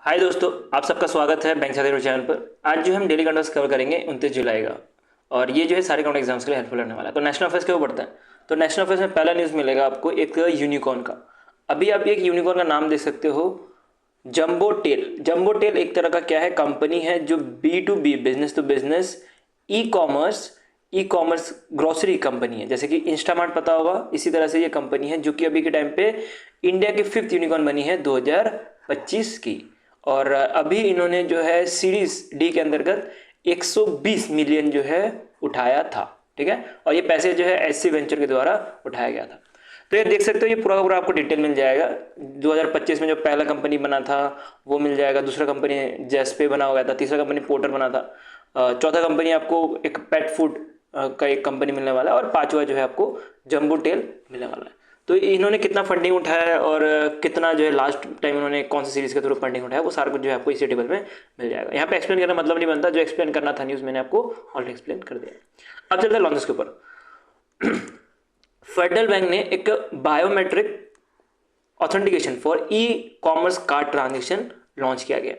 हाय दोस्तों, आप सबका स्वागत है बैंक साथी चैनल पर। आज जो हम डेली करंट अफेयर्स कवर करेंगे 29 जुलाई का। और ये जो है सारे करंट एग्जाम्स के लिए हेल्पफुल रहने वाला है। तो नेशनल अफेयर्स के ऊपर बढ़ते हैं। तो नेशनल अफेयर्स में पहला न्यूज़ मिलेगा आपको एक यूनिकॉर्न का। अभी आप एक यूनिकॉर्न का नाम देख सकते हो, जंबो टेल। जंबो टेल एक तरह का क्या है, कंपनी है जो B2B, business to business, e commerce grocery company है। जैसे कि इंस्टामार्ट पता होगा, इसी तरह से ये कंपनी है जो कि अभी के टाइम पे इंडिया की 5th यूनिकॉर्न बनी है 2025 की। और अभी इन्होंने जो है सीरीज डी के अंतर्गत 120 मिलियन जो है उठाया था। ठीक है, और ये पैसे जो है एससी वेंचर के द्वारा उठाया गया था। तो ये देख सकते हो, ये पूरा का पूरा आपको डिटेल मिल जाएगा। 2025 में जो पहला कंपनी बना था वो मिल जाएगा, दूसरा कंपनी जेस्पे बना हुआ था, तीसरा कंपनी पोर्टर बना था, चौथा कंपनी आपको एक पेट फूड का एक कंपनी मिलने वाला है, और पांचवा जो है आपको जंबो टेल मिलने वाला है। तो इन्होंने कितना फंडिंग उठाया है और कितना जो है लास्ट टाइम इन्होंने कौन सी सीरीज के थ्रू फंडिंग उठाया, वो सारा कुछ जो है आपको इसी टेबल में मिल जाएगा। यहाँ पे एक्सप्लेन करना मतलब नहीं बनता, जो एक्सप्लेन करना था न्यूज़ मैंने आपको ऑलरेडी एक्सप्लेन कर दिया। अब चलते हैं लॉन्चेस के ऊपर। फेडरल बैंक ने एक biometric authentication for e commerce card transaction launch किया गया।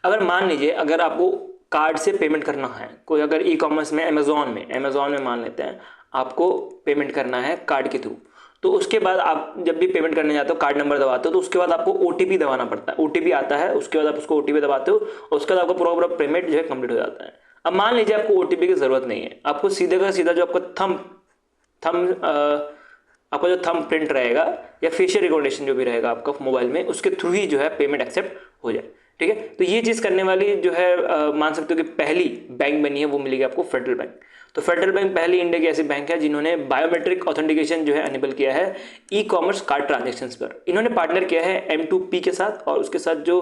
अगर मान लीजिए, अगर आपको कार्ड से पेमेंट करना है, कोई अगर ई कॉमर्स में अमेजोन में मान लेते हैं आपको पेमेंट करना है कार्ड के थ्रू, तो उसके बाद आप जब भी पेमेंट करने जाते हो, कार्ड नंबर दबाते हो, तो उसके बाद आपको ओटीपी दबाना पड़ता है। ओटीपी आता है, उसके बाद आप उसको ओटीपी दबाते हो और उसके बाद आपका पूरा पूरा पेमेंट जो है कंप्लीट हो जाता है। अब मान लीजिए आपको ओटीपी की जरूरत नहीं है, आपको सीधे का सीधा जो आपका थम आपका जो थंब प्रिंट रहेगा या फेशियल रिकॉग्निशन जो भी रहेगा आपका मोबाइल में, उसके थ्रू ही जो है पेमेंट एक्सेप्ट हो जाए। ठीक है, तो ये चीज़ करने वाली जो है मान सकते हो कि पहली बैंक बनी है, वो मिलेगी आपको फेडरल बैंक। तो फेडरल बैंक पहली इंडिया की ऐसी बैंक है जिन्होंने बायोमेट्रिक ऑथेंटिकेशन जो है अनेबल किया है ई कॉमर्स कार्ड ट्रांजेक्शन्स पर। इन्होंने पार्टनर किया है M2P के साथ, और उसके साथ जो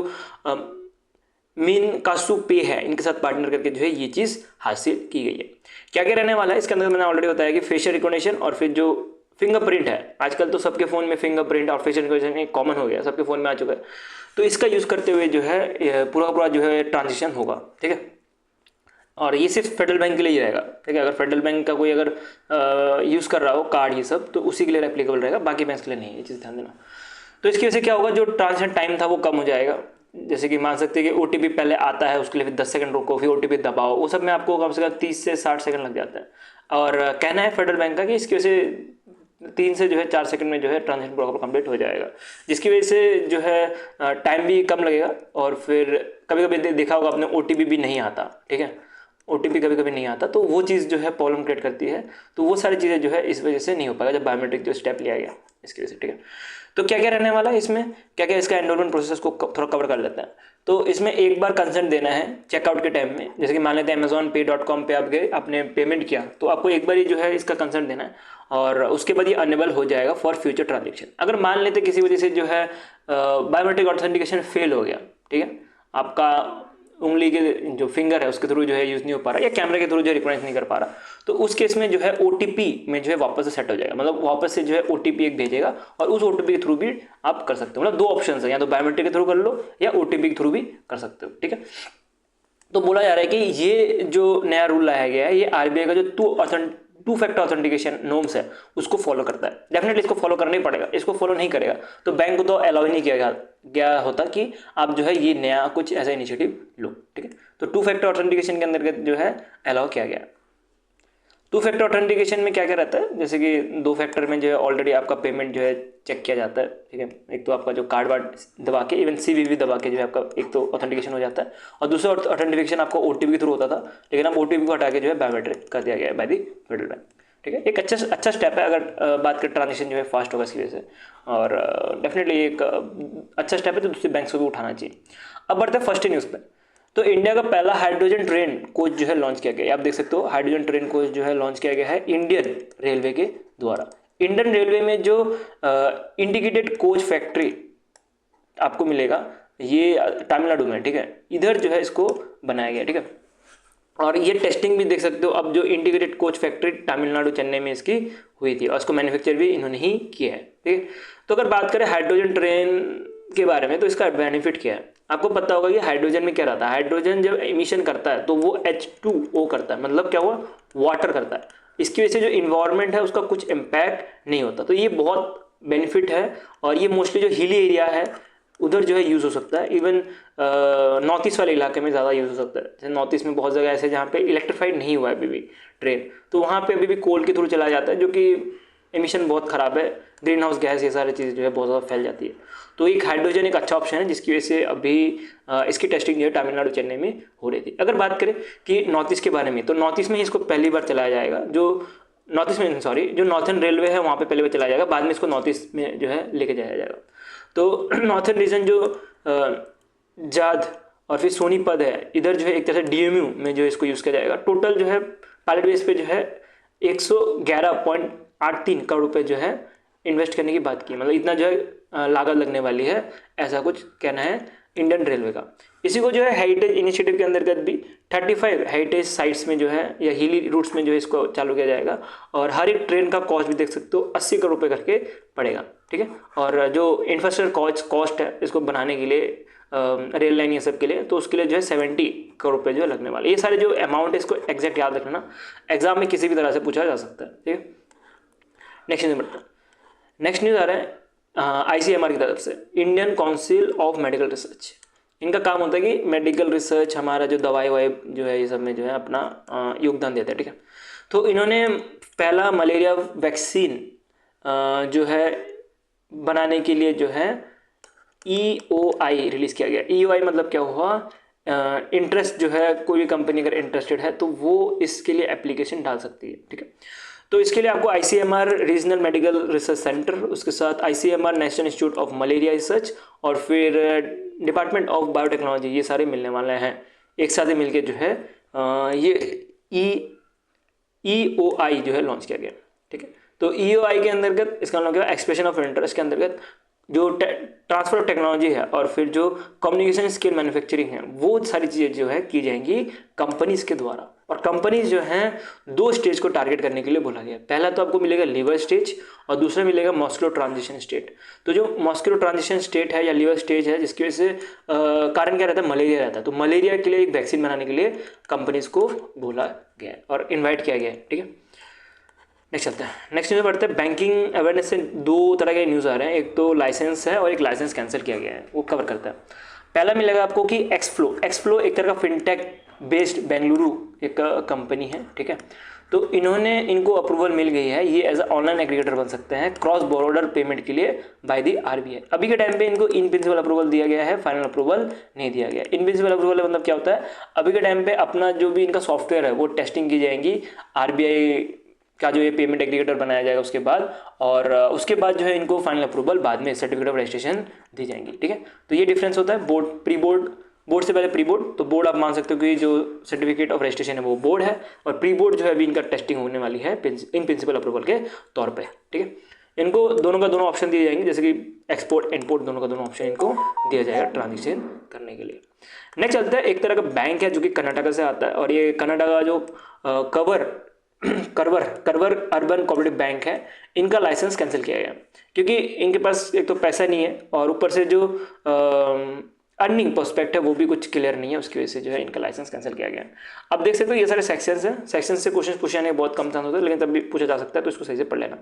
मीन कासू पे है, इनके साथ पार्टनर करके जो है ये चीज़ हासिल की गई है। क्या क्या रहने वाला है इसके अंदर, मैंने ऑलरेडी बताया कि फेशियल रिकॉग्निशन और फिर जो फिंगरप्रिंट है, आजकल तो सबके फ़ोन में फिंगरप्रिंट और फेशियल रिकॉग्निशन कॉमन हो गया, सबके फ़ोन में आ चुका है। तो इसका यूज़ करते हुए जो है पूरा पूरा जो है ट्रांजेक्शन होगा। ठीक है, और ये सिर्फ फेडरल बैंक के लिए ही रहेगा। ठीक है, अगर फेडरल बैंक का कोई अगर यूज़ कर रहा हो कार्ड ये सब, तो उसी के लिए एप्लीकेबल रहेगा, बाकी बैंक के लिए नहीं है, ये चीज़ ध्यान देना। तो इसकी वजह से क्या होगा, जो ट्रांजेक्शन टाइम था वो कम हो जाएगा। जैसे कि मान सकते हैं कि ओटीपी पहले आता है, उसके लिए फिर 10 सेकंड रुको, फिर ओटीपी दबाओ, वो सब में आपको कम से कम 30 से 60 सेकंड लग जाता है। और कहना है फेडरल बैंक का कि इसकी वजह से 3 से जो है 4 सेकंड में जो है ट्रांजेक्शन प्रॉपर कंप्लीट हो जाएगा, जिसकी वजह से जो है टाइम भी कम लगेगा। और फिर कभी कभी देखा होगा आपने, ओटीपी भी नहीं आता। ठीक है, ओटीपी कभी कभी नहीं आता, तो वो चीज़ जो है प्रॉब्लम क्रिएट करती है। तो वो सारी चीज़ें जो है इस वजह से नहीं हो पाएगा जब बायोमेट्रिक जो स्टेप लिया गया इसकी वजह से। ठीक है, तो क्या क्या रहने वाला है इसमें, क्या क्या इसका एनरोलमेंट प्रोसेस को थोड़ा कवर कर लेते हैं। तो इसमें एक बार कंसेंट देना है चेकआउट के टाइम में। जैसे कि मान लेते हैं amazonpay.com पे आप गए, आपने पेमेंट किया, तो आपको एक बार ही जो है इसका कंसेंट देना है, और उसके बाद ये अनेबल हो जाएगा फॉर फ्यूचर ट्रांजेक्शन। अगर मान लेते किसी वजह से जो है बायोमेट्रिक ऑथेंटिकेशन फेल हो गया, ठीक है, आपका उंगली के जो फिंगर है उसके थ्रू जो है यूज़ नहीं हो पा रहा, या कैमरे के थ्रू जो रिकॉग्नाइज नहीं कर पा रहा, तो उस केस में जो है ओटीपी में जो है वापस से सेट हो जाएगा। मतलब वापस से जो है ओटीपी एक भेजेगा, और उस ओटीपी के थ्रू भी आप कर सकते हो। मतलब 2 ऑप्शन है, या तो बायोमेट्रिक के थ्रू कर लो या ओटीपी के थ्रू भी कर सकते हो। ठीक है, तो बोला जा रहा है कि ये जो नया रूल लाया गया है, ये आरबीआई का जो टू फैक्टर ऑथेंटिकेशन नॉर्म्स है उसको फॉलो करता है। डेफिनेटली इसको फॉलो करना ही पड़ेगा, इसको फॉलो नहीं करेगा तो बैंक को तो अलाउ ही नहीं किया गया होता कि आप जो है ये नया कुछ ऐसा इनिशिएटिव लो। ठीक है, तो 2 फैक्टर ऑथेंटिकेशन के अंतर्गत जो है अलाउ किया गया। 2 फैक्टर ऑथेंटिकेशन में क्या क्या रहता है, जैसे कि 2 फैक्टर में जो है ऑलरेडी आपका पेमेंट जो है चेक किया जाता है। ठीक है, एक तो आपका जो कार्ड वार्ड दबा के, इवन CVV दबा के जो है आपका एक तो ऑथेंटिकेशन हो जाता है, और दूसरा ऑथेंटिकेशन आपको ओटीपी के थ्रू होता था, लेकिन अब ओटीपी को हटा के जो है बायोमेट्रिक कर दिया गया है बाय द फेडरल बैंक। ठीक है, एक अच्छा स्टेप है अगर बात करें ट्रांजेक्शन जो है फास्ट होगा इसकी वजह से, और डेफिनेटली एक अच्छा स्टेप है जो दूसरे बैंक को भी उठाना चाहिए। अब बढ़ते हैं फर्स्ट न्यूज़ पे। तो इंडिया का पहला हाइड्रोजन ट्रेन कोच जो है लॉन्च किया गया, आप देख सकते हो हाइड्रोजन ट्रेन कोच जो है लॉन्च किया गया है इंडियन रेलवे के द्वारा। इंडियन रेलवे में जो इंटीग्रेटेड कोच फैक्ट्री आपको मिलेगा, ये तमिलनाडु में। ठीक है, इधर जो है इसको बनाया गया। ठीक है, और ये टेस्टिंग भी देख सकते हो, अब जो integrated coach factory Tamil Nadu Chennai में इसकी हुई थी, और इसको मैन्युफैक्चर भी इन्होंने ही किया है। ठीक है, तो अगर बात करें हाइड्रोजन ट्रेन के बारे में, तो इसका बेनिफिट क्या है, आपको पता होगा कि हाइड्रोजन में क्या रहता है। हाइड्रोजन जब इमिशन करता है तो वो H2O करता है, मतलब क्या हुआ, वाटर करता है। इसकी वजह से जो इन्वायरमेंट है उसका कुछ इम्पैक्ट नहीं होता, तो ये बहुत बेनिफिट है। और ये मोस्टली जो हिली एरिया है उधर जो है यूज़ हो सकता है। इवन नॉर्थ ईस्ट वाले इलाके में ज़्यादा यूज़ हो सकता है। जैसे नॉर्थ ईस्ट में बहुत जगह ऐसे जहाँ पे इलेक्ट्रीफाइड नहीं हुआ है अभी भी ट्रेन, तो वहाँ पे अभी भी कोल के थ्रू चला जाता है, जो कि एमिशन बहुत ख़राब है, ग्रीन हाउस गैस ये सारी चीज़ें जो है बहुत ज़्यादा फैल जाती है। तो एक हाइड्रोजन एक अच्छा ऑप्शन है, जिसकी वजह से अभी इसकी टेस्टिंग जो है तमिलनाडु चेन्नई में हो रही थी। अगर बात करें कि नॉर्थ ईस्ट के बारे में, तो नॉर्थ ईस्ट में इसको पहली बार चलाया जाएगा, जो नॉर्थ ईस्ट में सॉरी जो नॉर्थन रेलवे है वहाँ पे पहले बार चलाया जाएगा, बाद में इसको नॉर्थ ईस्ट में जो है लेके जाया जाएगा। तो नॉर्थन रीजन जो जाद और फिर सोनीपत है, इधर जो है एक तरह से डीएमयू में जो इसको यूज़ किया जाएगा। टोटल जो है पायलट बेस पे जो है 111.83 करोड़ रुपए जो है इन्वेस्ट करने की बात की, मतलब इतना जो है लागत लगने वाली है, ऐसा कुछ कहना है इंडियन रेलवे का। इसी को जो है हेरिटेज इनिशिएटिव के अंतर्गत भी 35 हेरिटेज साइट्स में जो है या हिली रूट्स में जो है इसको चालू किया जाएगा, और हर एक ट्रेन का कॉस्ट भी देख सकते हो 80 करोड़ रुपये करके पड़ेगा, ठीक है। और जो इंफ्रास्ट्रक्चर कॉस्ट है इसको बनाने के लिए रेल लाइन ये सब के लिए, तो उसके लिए जो है 70 करोड़ रुपये जो है लगने वाले। ये सारे जो अमाउंट है इसको एग्जैक्ट याद रखना, एग्जाम में किसी भी तरह से पूछा जा सकता है, ठीक है। नेक्स्ट न्यूज़ बढ़ते हैं। नेक्स्ट न्यूज़ आ रहा है ICMR की तरफ से, Indian council of medical research. इनका काम होता है कि मेडिकल रिसर्च, हमारा जो दवाई वाई जो है ये सब में जो है अपना योगदान देते हैं, ठीक है। तो इन्होंने पहला मलेरिया वैक्सीन जो है बनाने के लिए जो है EOI रिलीज़ किया गया। EOI मतलब क्या हुआ, इंटरेस्ट जो है कोई भी कंपनी अगर इंटरेस्टेड है तो वो इसके लिए एप्लीकेशन डाल सकती है, ठीक है। तो इसके लिए आपको ICMR regional medical research centre, उसके साथ ICMR national institute of malaria research और फिर डिपार्टमेंट ऑफ बायोटेक्नोलॉजी, ये सारे मिलने वाले हैं एक साथ ही मिलके जो है ये EOI जो है लॉन्च किया गया, ठीक है। तो EOI के अंतर्गत इसका मतलब क्या, एक्सप्रेशन ऑफ इंटरेस्ट के अंतर्गत जो ट्रांसफर ऑफ टेक्नोलॉजी है और फिर जो कम्युनिकेशन स्किल मैन्युफैक्चरिंग है, वो सारी चीज़ें जो है की जाएंगी कंपनीज के द्वारा। और कंपनीज जो हैं 2 स्टेज को टारगेट करने के लिए बोला गया। पहला तो आपको मिलेगा लीवर स्टेज और दूसरा मिलेगा मस्कुलर ट्रांजिशन स्टेट। तो जो मस्कुलर ट्रांजिशन स्टेट है या लीवर स्टेज है, जिसकी वजह से कारण क्या रहता है, मलेरिया रहता है, तो मलेरिया के लिए एक वैक्सीन बनाने के लिए कंपनीज को बोला गया और इन्वाइट किया गया है, ठीक है। नेक्स्ट चलते हैं। नेक्स्ट न्यूज़ पढ़ते हैं। बैंकिंग अवेयरनेस से 2 तरह के न्यूज़ आ रहे हैं, एक तो लाइसेंस है और एक लाइसेंस कैंसिल किया गया है, वो कवर करता है। पहला मिलेगा आपको कि एक्सफ्लो एक तरह का फिनटेक बेस्ड बेंगलुरु एक कंपनी है, ठीक है। तो इनको अप्रूवल मिल गई है, ये एज अ ऑनलाइन एग्रीगेटर बन सकते हैं क्रॉस बॉर्डर पेमेंट के लिए बाय द RBI। अभी के टाइम पे इनको इन प्रिंसिपल अप्रूवल दिया गया है, फाइनल अप्रूवल नहीं दिया गया। इन प्रिंसिपल अप्रूवल मतलब क्या होता है, अभी के टाइम पे अपना जो भी इनका सॉफ्टवेयर है वो टेस्टिंग की जाएंगी RBI का जो ये पेमेंट एग्रीगेटर बनाया जाएगा उसके बाद, और उसके बाद जो है इनको फाइनल अप्रूवल बाद में सर्टिफिकेट ऑफ रजिस्ट्रेशन दी जाएंगी, ठीक है। तो ये डिफरेंस होता है बोर्ड से पहले प्री बोर्ड। तो बोर्ड आप मान सकते हो कि जो सर्टिफिकेट ऑफ रजिस्ट्रेशन है वो बोर्ड है, और प्री बोर्ड जो है अभी इनका टेस्टिंग होने वाली है इन प्रिंसिपल अप्रूवल के तौर पर, ठीक है। इनको दोनों का दोनों ऑप्शन दिए जाएंगे, जैसे कि एक्सपोर्ट इम्पोर्ट दोनों का दोनों ऑप्शन इनको दिया जाएगा ट्रांजेक्शन करने के लिए। नेक्स्ट चलता है, एक तरह का बैंक है जो कि कर्नाटका से आता है, और ये कर्नाटका का जो करवर अर्बन कोऑपरेटिव बैंक है, इनका लाइसेंस कैंसिल किया गया क्योंकि इनके पास एक तो पैसा नहीं है और ऊपर से जो अर्निंग प्रोस्पेक्ट है वो भी कुछ क्लियर नहीं है, उसकी वजह से जो है इनका लाइसेंस कैंसिल किया गया। अब देख सकते हो ये सारे सेक्शंस हैं, सेक्शन से क्वेश्चन पूछे जाने बहुत कम चांस होता है, लेकिन तब भी पूछा जा सकता है, तो इसको सही से पढ़ लेना।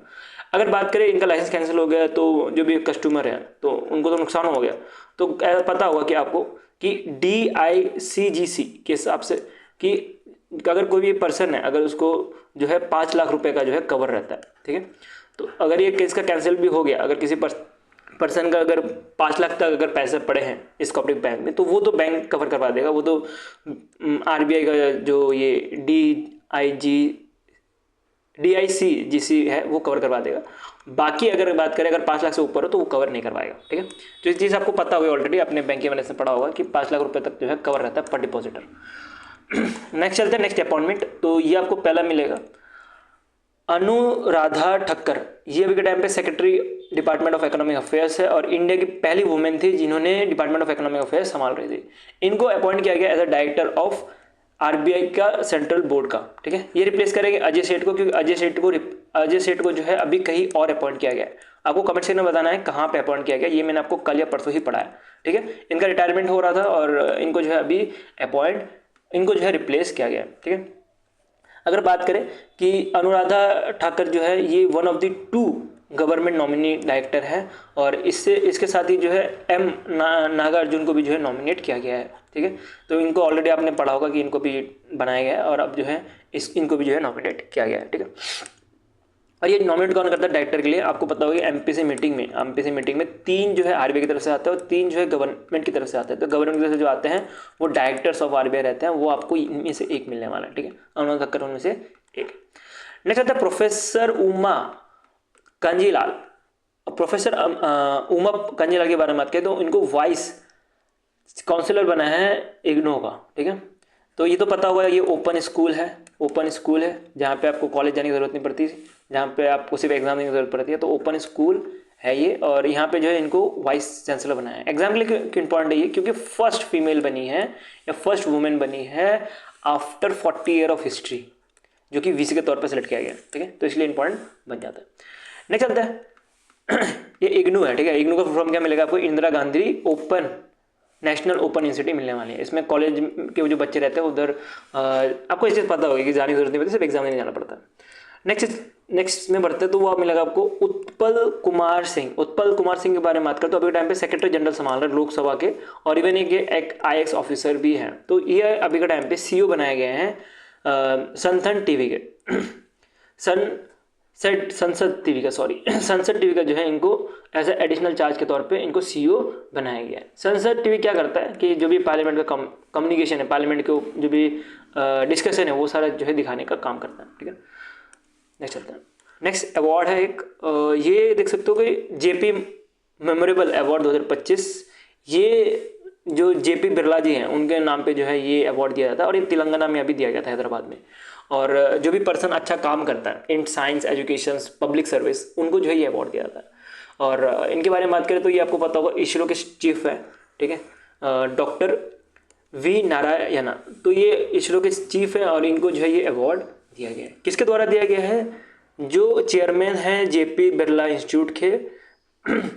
अगर बात करें इनका लाइसेंस कैंसिल हो गया तो जो भी कस्टमर है तो उनको तो नुकसान हो गया। तो पता होगा कि आपको कि DICGC के हिसाब से कि अगर कोई भी पर्सन है, अगर उसको जो है 5 लाख रुपए का जो है कवर रहता है, ठीक है। तो अगर ये केस का कैंसिल भी हो गया, अगर किसी पर्सन का अगर 5 लाख तक अगर पैसे पड़े हैं इस कोऑपरेटिव बैंक में, तो वो तो बैंक कवर करवा देगा, वो तो RBI का जो ये DICGC है वो कवर करवा देगा। बाकी अगर बात करें अगर 5 लाख से ऊपर हो तो वो कवर नहीं करवाएगा, ठीक है। तो इस चीज़ आपको पता होगा ऑलरेडी, अपने बैंक के वजह से पढ़ा होगा कि 5 लाख रुपए तक जो है कवर रहता है पर डिपॉजिटर। नेक्स्ट चलते हैं, नेक्स्ट अपॉइंटमेंट। तो ये आपको पहला मिलेगा अनुराधा ठक्कर, ये अभी के टाइम पे secretary department of economic affairs है और इंडिया की पहली वुमेन थी जिन्होंने डिपार्टमेंट ऑफ इकोनॉमिक अफेयर्स संभाल रही थी। इनको अपॉइंट किया गया as a director of RBI का सेंट्रल बोर्ड का, ठीक है। ये रिप्लेस करेंगे अजय सेठ को, क्योंकि अजय सेठ को जो है अभी कहीं और अपॉइंट किया गया है। आपको कमेंट सेक्शन में बताना है कहाँ पे अपॉइंट किया गया, ये मैंने आपको कल या परसों ही पढ़ा है, ठीक है। इनका रिटायरमेंट हो रहा था और इनको जो है अभी इनको जो है रिप्लेस किया गया, ठीक है। अगर बात करें कि अनुराधा ठाकर जो है ये one of the 2 government nominee director है, और इसके साथ ही जो है नागार्जुन को भी जो है नॉमिनेट किया गया है। ठीक है, तो इनको ऑलरेडी आपने पढ़ा होगा कि इनको भी बनाया गया है, और अब जो है इनको भी जो है नॉमिनेट किया गया है। ठीक है, और ये नॉमिनेट कौन करता है डायरेक्टर के लिए, आपको पता होगा एमपीसी मीटिंग में 3 जो है आरबीआई की तरफ से आते हैं और 3 जो है गवर्नमेंट की तरफ से आते हैं। तो गवर्नमेंट की तरफ से जो आते हैं वो डायरेक्टर्स ऑफ आरबीआई रहते हैं, वो आपको इनमें से एक मिलने वाला है। ठीक है, अनुराग कक्कर उनमें से एक। नेक्स्ट आता है प्रोफेसर उमा कांजीलाल। प्रोफेसर उमा कांजीलाल के बारे में बात करें तो इनको वाइस काउंसिलर बना है इग्नू का। ठीक है, तो ये तो पता होगा ये ओपन स्कूल है जहाँ पे आपको कॉलेज जाने की ज़रूरत नहीं पड़ती, जहाँ पे आपको सिर्फ एग्जाम देने की ज़रूरत पड़ती है, तो ओपन स्कूल है ये। और यहाँ पे जो है इनको वाइस चांसलर बनाया है। एग्जाम के लिए क्यों इंपॉर्टेंट है ये, क्योंकि फर्स्ट फीमेल बनी है या फर्स्ट वुमेन बनी है आफ्टर 40 ईयर ऑफ हिस्ट्री, जो कि वीसी के तौर पर सेलेक्ट किया गया। ठीक है, तो इसलिए इंपॉर्टेंट बन जाता है। नेक्स्ट चलता है ये इग्नू है। ठीक है, इग्नू का फुल फॉर्म क्या मिलेगा आपको, Indira Gandhi national open university मिलने वाली है। इसमें कॉलेज के जो बच्चे रहते हैं उधर आपको इस चीज़ पता होगी कि जाने की जरूरत नहीं पड़ती, सिर्फ एग्जाम देने जाना पड़ता है। नेक्स्ट में बढ़ते हैं तो वो मिलेगा आपको उत्पल कुमार सिंह के बारे में बात करें तो अभी के टाइम पे सेक्रेटरी जनरल संभाल रहे लोकसभा के, और इवन एक IAS ऑफिसर भी हैं। तो ये अभी के टाइम पे CEO बनाए गए हैं संसद टीवी का जो है इनको एज ए एडिशनल चार्ज के तौर पे इनको CEO बनाया गया है। संसद टीवी क्या करता है कि जो भी पार्लियामेंट का कम्युनिकेशन है, पार्लियामेंट के जो भी डिस्कशन है वो सारा जो है दिखाने का काम करता है। ठीक है, नेक्स्ट चलता है। नेक्स्ट अवार्ड है एक ये देख सकते हो कि JP मेमोरेबल अवार्ड 2025। ये जो JP बिरला जी हैं उनके नाम पे जो है ये अवार्ड दिया जाता है, और ये तेलंगाना में अभी दिया गया था, हैदराबाद में। और जो भी पर्सन अच्छा काम करता है in science, education, public service, उनको जो है ये अवार्ड दिया जाता है। और इनके बारे में बात करें तो ये आपको पता होगा इसरो के चीफ है। ठीक है, डॉक्टर V नारायणा, तो ये इसरो के चीफ है और इनको जो है ये अवार्ड दिया गया है। किसके द्वारा दिया गया है, जो चेयरमैन हैं JP बिरला इंस्टीट्यूट के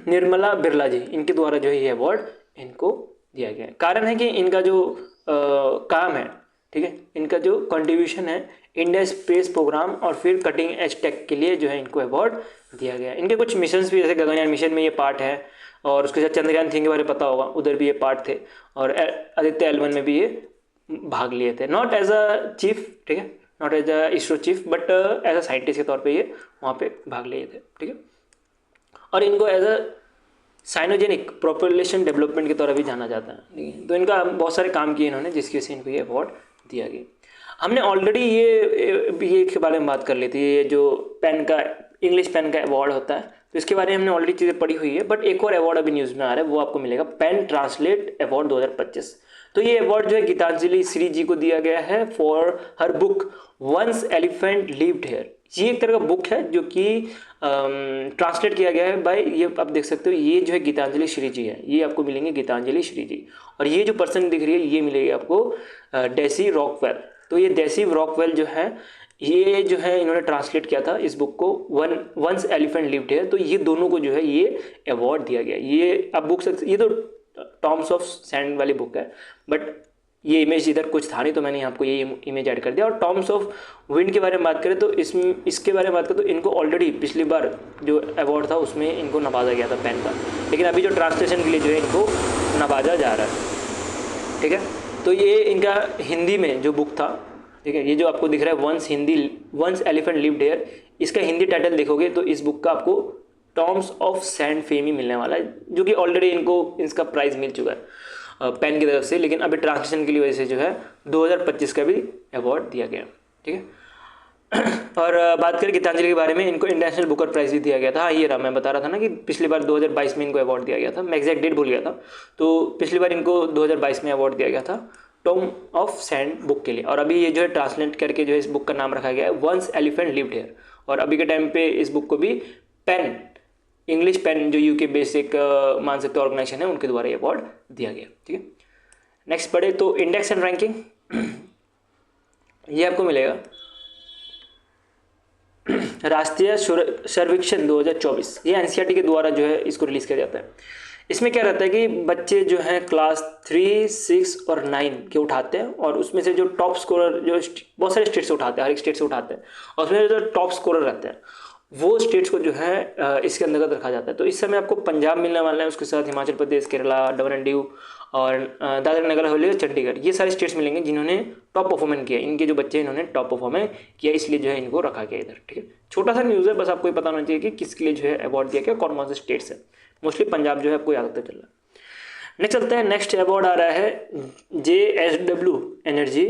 निर्मला बिरला जी, इनके द्वारा जो है ये अवार्ड इनको दिया गया है। कारण है कि इनका जो काम है, ठीक है, इनका जो कंट्रीब्यूशन है इंडिया स्पेस प्रोग्राम और फिर कटिंग एज टेक के लिए जो है इनको अवार्ड दिया गया है। इनके कुछ मिशंस भी, जैसे गगनयान मिशन में ये पार्ट है, और उसके साथ चंद्रयान 3 के बारे में पता होगा, उधर भी ये पार्ट थे, और आदित्य L1 में भी ये भाग लिए थे। नॉट एज अ चीफ, ठीक है, not as a ISRO chief, but as a scientist के तौर पे ये वहाँ पे भाग लिए थे। ठीक है, और इनको as a cyanogenic population development के तौर पर भी जाना जाता है। ठीक है, तो इनका बहुत सारे काम किए इन्होंने, जिसकी वजह से इनको ये अवार्ड दिया गया। हमने ऑलरेडी ये के बारे में बात कर ली थी, ये जो पेन का, इंग्लिश पेन का अवार्ड होता है, तो इसके बारे में हमने ऑलरेडी चीज़ें पढ़ी हुई है। बट एक और अवार्ड अभी न्यूज़ में आ रहा है, वो आपको मिलेगा पेन ट्रांसलेट अवार्ड 2025। तो ये अवार्ड जो है गीतांजलि श्री जी को दिया गया है for her book once elephant lived here. ये एक तरह का बुक है जो कि ट्रांसलेट किया गया है बाय, ये आप देख सकते हो, ये जो है गीतांजलि श्री जी है, ये आपको मिलेंगे गीतांजलि श्री जी। और ये जो पर्सन दिख रही है ये मिलेगी आपको डेसी रॉकवेल। तो ये डेसी रॉकवेल जो है, ये जो है इन्होंने ट्रांसलेट किया था इस बुक को, वंस एलिफेंट लिव्ड हियर। तो ये दोनों को जो है ये अवार्ड दिया गया। ये आप बुक सकते, ये तो टॉम्स ऑफ सैंड वाली बुक है, बट ये इमेज इधर कुछ था नहीं तो मैंने आपको ये इमेज ऐड कर दिया। और टॉम्स ऑफ विंड के बारे में बात करें तो इसके बारे में बात करें तो इनको ऑलरेडी पिछली बार जो अवार्ड था उसमें इनको नवाजा गया था पेन का, लेकिन अभी जो ट्रांसलेशन के लिए जो है इनको नवाजा जा रहा है। ठीक है, तो ये इनका हिंदी में जो बुक था, ठीक है, ये जो आपको दिख रहा है वंस एलिफेंट लिव्ड हियर, इसका हिंदी टाइटल देखोगे तो इस बुक का आपको Tom's of sand fame he मिलने वाला है, जो कि ऑलरेडी इनको इसका प्राइज़ मिल चुका है पेन की तरफ से, लेकिन अभी ट्रांसलेशन की वजह से जो है 2025 का भी अवार्ड दिया गया। ठीक है, और बात करें गीतांजलि के बारे में, इनको इंटरनेशनल बुकर प्राइज़ भी दिया गया था। हाँ, ये रहा, मैं बता रहा था ना कि पिछली बार 2022 में इनको अवार्ड दिया गया था, मैं एग्जैक्ट डेट भूल गया था। तो पिछली बार इनको 2022 में अवार्ड दिया गया था टॉम ऑफ सैंड बुक के लिए, और अभी ये जो है ट्रांसलेट करके जो है इस बुक का नाम रखा गया है वंस एलिफेंट लिव्ड हियर। और अभी के टाइम पे इस बुक को भी पेन, इंग्लिश पेन जो UK बेसिक मान सकते ऑर्गेनाइजेशन है, उनके द्वारा ये अवार्ड दिया गया। ठीक है, नेक्स्ट पढ़े तो इंडेक्स एंड रैंकिंग, ये आपको मिलेगा राष्ट्रीय सर्वेक्षण 2024, ये NCERT के द्वारा जो है इसको रिलीज़ किया जाता है। इसमें क्या रहता है कि बच्चे जो हैं क्लास 3, 6 और 9 के उठाते हैं, और उसमें से जो टॉप स्कोरर, जो बहुत सारे स्टेट से उठाते हैं, हर एक स्टेट से उठाते हैं, और उसमें जो टॉप स्कोरर रहते हैं वो स्टेट्स को जो है इसके अंतर्गत रखा जाता है। तो इस समय आपको पंजाब मिलने वाला है, उसके साथ हिमाचल प्रदेश, केरला, दमन एंड दीव और दादरा नगर हवेली और चंडीगढ़, ये सारे स्टेट्स मिलेंगे जिन्होंने टॉप परफॉर्मेंस किया। इनके जो बच्चे इन्होंने टॉप परफॉर्मेंस किया, इसलिए जो है इनको रखा गया इधर। ठीक है, छोटा सा न्यूज़ है, बस आपको ये पता होना चाहिए कि किसके लिए जो है अवार्ड दिया गया, कौन कौन से स्टेट्स है। मोस्टली पंजाब जो है आपको याद होता चल रहा है। नेक्स्ट चलते हैं, नेक्स्ट अवार्ड आ रहा है JSW एनर्जी।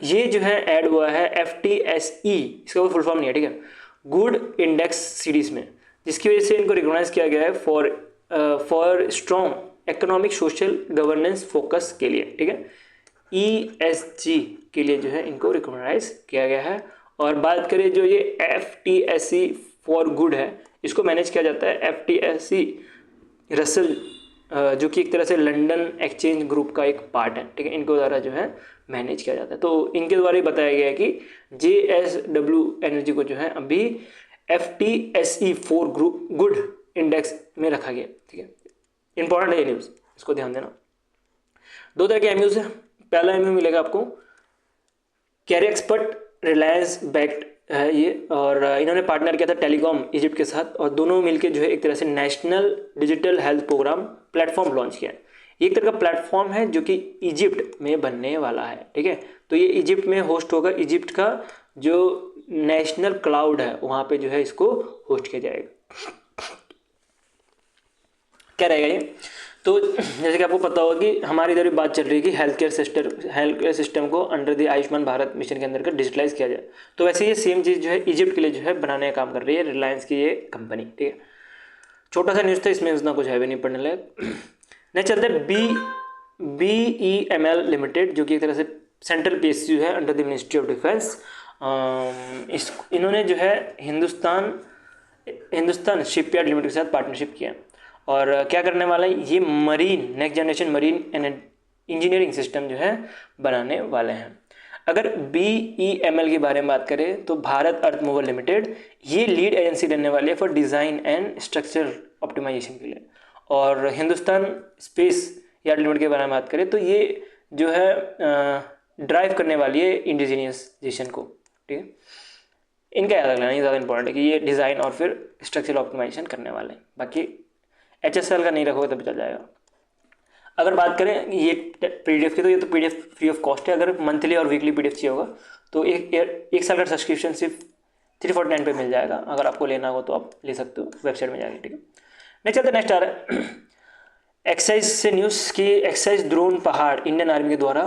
ये जो है ऐड हुआ है FTSE, इसका कोई फुल फॉर्म नहीं है, ठीक है, गुड इंडेक्स सीरीज में, जिसकी वजह से इनको रिकॉग्नाइज किया गया है for strong economic social governance focus के लिए। ठीक है, ESG के लिए जो है इनको रिकॉग्नाइज किया गया है। और बात करें जो ये FTSE फॉर गुड है, इसको मैनेज किया जाता है FTSE रसल, जो कि एक तरह से लंदन एक्सचेंज ग्रुप का एक पार्ट है। ठीक है, इनको द्वारा जो है मैनेज किया जाता है। तो इनके द्वारा ही बताया गया है कि JSW एनर्जी को जो है अभी FTSE फॉर गुड इंडेक्स में रखा गया। ठीक है, इंपॉर्टेंट है ये न्यूज़, इसको ध्यान देना। दो तरह के एमयूज है। पहला एमयू मिलेगा आपको कैरियर एक्सपर्ट, रिलायंस बैक्ड है ये, और इन्होंने पार्टनर किया था टेलीकॉम इजिप्ट के साथ, और दोनों मिलकर जो है एक तरह से national digital health program platform launch किया है। ये एक तरह का प्लेटफॉर्म है जो कि इजिप्ट में बनने वाला है। ठीक है, तो ये इजिप्ट में होस्ट होगा, इजिप्ट का जो नेशनल क्लाउड है वहाँ पे जो है इसको होस्ट किया जाएगा। क्या रहेगा ये, तो जैसे कि आपको पता होगा कि हमारी इधर भी बात चल रही है कि हेल्थ केयर सिस्टम को under the Ayushman Bharat mission के अंदर डिजिटलाइज किया जाए। तो वैसे ये सेम चीज़ जो है इजिप्ट के लिए जो है बनाने का काम कर रही है रिलायंस की ये कंपनी। ठीक है, छोटा सा न्यूज़ था, इसमें उतना कुछ है भी नहीं पढ़ने लायक। नहीं चलते BEML लिमिटेड, जो कि एक तरह से सेंट्रल PSU है under the ministry of defence. इन्होंने जो है हिंदुस्तान शिपयार्ड लिमिटेड के साथ पार्टनरशिप किया, और क्या करने वाला है ये marine next generation marine engineering system जो है बनाने वाले हैं। अगर BEML के बारे में बात करें तो भारत अर्थ मूवर लिमिटेड ये लीड एजेंसी रहने वाली है for design and structure optimization के लिए। और हिंदुस्तान स्पेस यार्ड लिमिटेड के बारे में बात करें तो ये जो है ड्राइव करने वाली है इंडिजीनियसाइजेशन को। ठीक है, इनका याद रखना, ये ज़्यादा इंपॉर्टेंट है कि ये डिज़ाइन और फिर स्ट्रक्चरल ऑप्टिमाइजेशन करने वाले हैं। बाकी HSL का नहीं रखोगे तब चल जाएगा। अगर बात करें ये PDF की, तो ये तो PDF फ्री ऑफ कॉस्ट है। अगर मंथली और वीकली PDF चाहिए होगा तो एक साल का सब्सक्रिप्शन सिर्फ 349 पे मिल जाएगा। अगर आपको लेना हो तो आप ले सकते हो, वेबसाइट में जाके। ठीक है, नेक्स्ट चलते, नेक्स्ट आ रहा है एक्साइज से न्यूज़ की। एक्साइज ड्रोन पहाड़ इंडियन आर्मी के द्वारा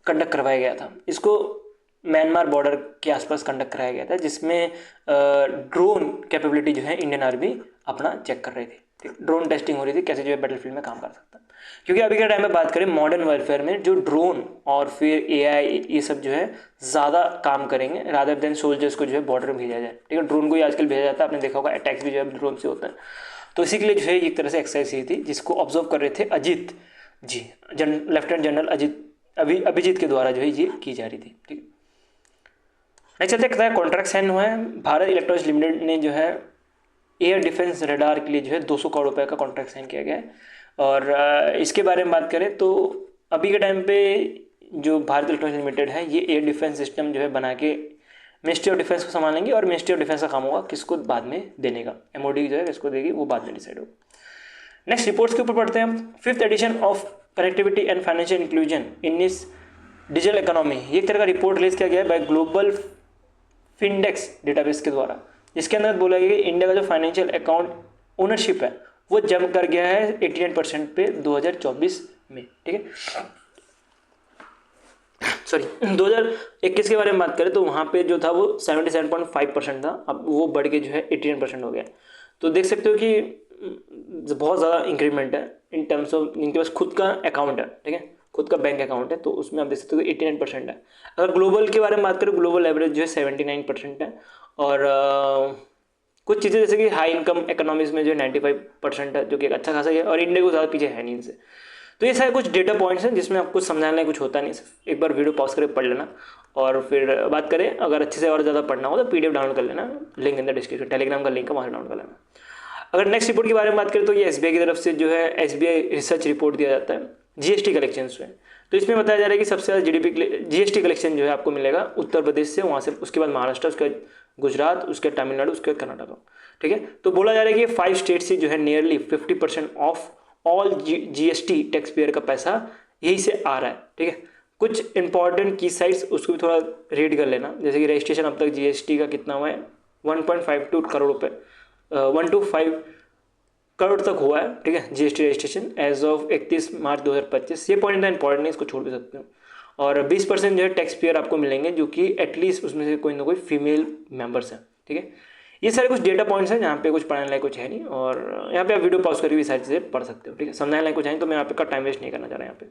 कंडक्ट करवाया गया था। इसको म्यांमार बॉर्डर के आसपास कंडक्ट कराया गया था, जिसमें ड्रोन कैपेबिलिटी जो है इंडियन आर्मी अपना चेक कर रही थी। ड्रोन टेस्टिंग हो रही थी, कैसे जो है बैटलफील्ड में काम कर सकता है। क्योंकि अभी के टाइम में बात करें मॉडर्न वारफेयर में जो ड्रोन और फिर AI ये सब जो है ज़्यादा काम करेंगे रादर देन सोल्जर्स को जो है बॉर्डर में भेजा जाए। ठीक है, ड्रोन को ही आजकल भेजा जाता है, आपने देखा होगा अटैक्स भी जो है ड्रोन से होता है। तो इसी के लिए जो है एक तरह से एक्सरसाइज ही थी, जिसको ऑब्जर्व कर रहे थे अजीत जी, लेफ्टिनेंट जनरल अभिजीत के द्वारा जो है ये की जा रही थी। ठीक है, नेक्स्ट चलते हैं, कॉन्ट्रैक्ट साइन हुआ है। भारत इलेक्ट्रॉनिक्स लिमिटेड ने जो है एयर डिफेंस रडार के लिए जो है 200 करोड़ रुपए का कॉन्ट्रैक्ट साइन किया गया है। और इसके बारे में बात करें तो अभी के टाइम पे जो भारत इलेक्ट्रॉनिक्स लिमिटेड है ये एयर डिफेंस सिस्टम जो है बना के मिनिस्ट्री ऑफ डिफेंस को संभालेंगे, और मिनिस्ट्री ऑफ डिफेंस का काम होगा किसको बाद में देने का, MOD जो है किसको देगी वो बाद में डिसाइड होगा। नेक्स्ट रिपोर्ट्स के ऊपर पढ़ते हैं हम। 5th edition of connectivity and financial inclusion in इस डिजिटल इकोनॉमी, ये एक तरह का रिपोर्ट रिलीज किया गया है बाय ग्लोबल फिनडेक्स डेटाबेस के द्वारा, जिसके अंदर बोला गया कि इंडिया का जो फाइनेंशियल अकाउंट ओनरशिप है वो जंप कर गया है 88% पे 2024 में। ठीक है, सॉरी 2021 के बारे में बात करें तो वहाँ पे जो था वो 77.5% था, अब वो बढ़ के जो है 88% हो गया। तो देख सकते हो कि बहुत ज़्यादा इंक्रीमेंट है इन टर्म्स ऑफ इनके पास खुद का अकाउंट है। ठीक है, खुद का बैंक अकाउंट है, तो उसमें आप देख सकते हो कि 89% है। अगर ग्लोबल के बारे में बात करें, ग्लोबल एवरेज जो है 79% है। और कुछ चीज़ें जैसे कि हाई इनकम इकोनॉमीज में जो 95% है, जो कि अच्छा खासा है, और इंडिया को ज़्यादा पीछे है नहीं इनसे। तो ये सारे कुछ डेटा पॉइंट्स हैं जिसमें आपको समझाने कुछ होता नहीं, सिर्फ एक बार वीडियो पॉज करके पढ़ लेना और फिर बात करें। अगर अच्छे से और ज़्यादा पढ़ना हो तो PDF डाउनलोड कर लेना, link in the description, Telegram का लिंक है, वहाँ डाउनलोड कर लेना। अगर नेक्स्ट रिपोर्ट के बारे में बात करें तो ये SBI की तरफ से जो है SBI रिसर्च रिपोर्ट दिया जाता है GST कलेक्शन में। तो इसमें बताया जा रहा है कि सबसे ज़्यादा GST कलेक्शन जो है आपको मिलेगा उत्तर प्रदेश से, वहाँ से उसके बाद महाराष्ट्र, उसके बाद गुजरात, उसके तमिलनाडु, उसके कर्नाटक। ठीक है, तो बोला जा रहा है कि 5 स्टेट से जो है nearly 50% of all GST tax payer का पैसा यही से आ रहा है। ठीक है, कुछ इंपॉर्टेंट की साइट्स उसको भी थोड़ा रीड कर लेना, जैसे कि रजिस्ट्रेशन अब तक जीएसटी का कितना हुआ है, 1.52 करोड़ रुपये, 125 करोड़ तक हुआ है। ठीक है, जीएसटी रजिस्ट्रेशन एज ऑफ 31 मार्च 2025। ये पॉइंट इंपॉर्टेंट है, इसको छोड़ भी सकते हो। और 20% जो है टैक्स पेयर आपको मिलेंगे, जो कि एटलीस्ट उसमें से कोई ना कोई फीमेल मेंबर्स हैं। ठीक है, ये सारे कुछ डेटा पॉइंट्स हैं जहाँ पे कुछ पढ़ने लायक कुछ है नहीं, और यहाँ पे आप वीडियो पॉज करके भी सारी चीज़ें पढ़ सकते हो। ठीक है, समझाने लायक कुछ है नहीं, तो मैं यहाँ पे का टाइम वेस्ट नहीं करना चाह रहा यहाँ पे।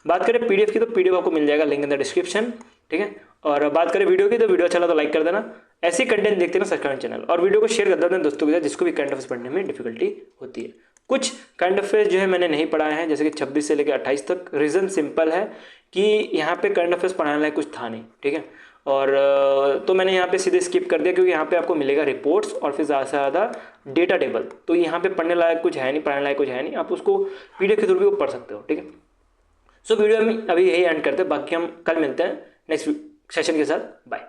बात करें पीडीएफ की, तो पीडीएफ आपको मिल जाएगा, लिंक इन द डिस्क्रिप्शन। ठीक है, और बात करें वीडियो की, तो वीडियो अच्छा लगा तो लाइक कर देना, ऐसे ही कंटेंट देखते ना सब्सक्राइब चैनल, और वीडियो को शेयर कर देना दोस्तों के साथ जिसको भी करंट अफेयर्स पढ़ने में डिफिकल्टी होती है। कुछ करंट अफेयर्स जो है मैंने नहीं पढ़ाए हैं, जैसे कि 26 से लेकर 28 तक। रीज़न सिंपल है कि यहाँ पे करंट अफेयर्स पढ़ाने लायक कुछ था नहीं। ठीक है, और तो मैंने यहाँ पे सीधे स्किप कर दिया, क्योंकि यहाँ पे आपको मिलेगा रिपोर्ट्स और फिर ज़्यादा से ज़्यादा डेटा टेबल, तो यहाँ पे पढ़ने लायक कुछ है नहीं, पढ़ने लायक कुछ है नहीं, आप उसको पीडीएफ के थ्रू भी पढ़ सकते हो। ठीक है, सो वीडियो में अभी यही एंड करते हैं, बाकी हम कल मिलते हैं नेक्स्ट सेशन के साथ। बाय।